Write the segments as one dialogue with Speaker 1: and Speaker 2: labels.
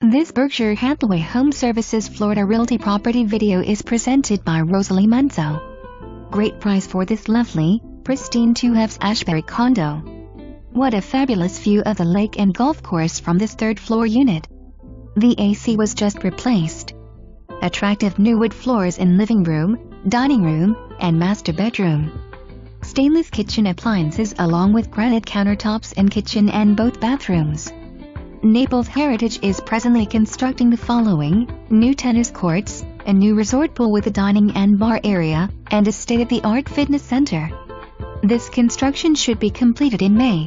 Speaker 1: This Berkshire Hathaway HomeServices Florida Realty property video is presented by Rosalie Manzo. Great price for this lovely, pristine 2-halves Ashbury condo. What a fabulous view of the lake and golf course from this third-floor unit. The AC was just replaced. Attractive new wood floors in living room, dining room, and master bedroom. Stainless kitchen appliances along with granite countertops in kitchen and both bathrooms. Naples Heritage is presently constructing the following: new tennis courts, a new resort pool with a dining and bar area, and a state-of-the-art fitness center. This construction should be completed in May.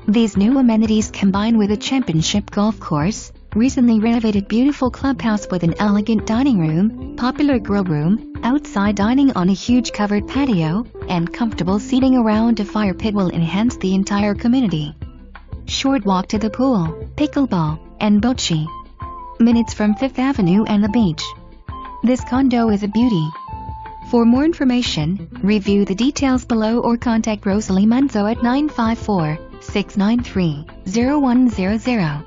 Speaker 1: These new amenities combine with a championship golf course, recently renovated beautiful clubhouse with an elegant dining room, popular grill room, outside dining on a huge covered patio, and comfortable seating around a fire pit will enhance the entire community. Short walk to the pool, pickleball, and bocce. Minutes from 5th Avenue and the beach. This condo is a beauty. For more information, review the details below or contact Rosalie Manzo at 954-693-0100.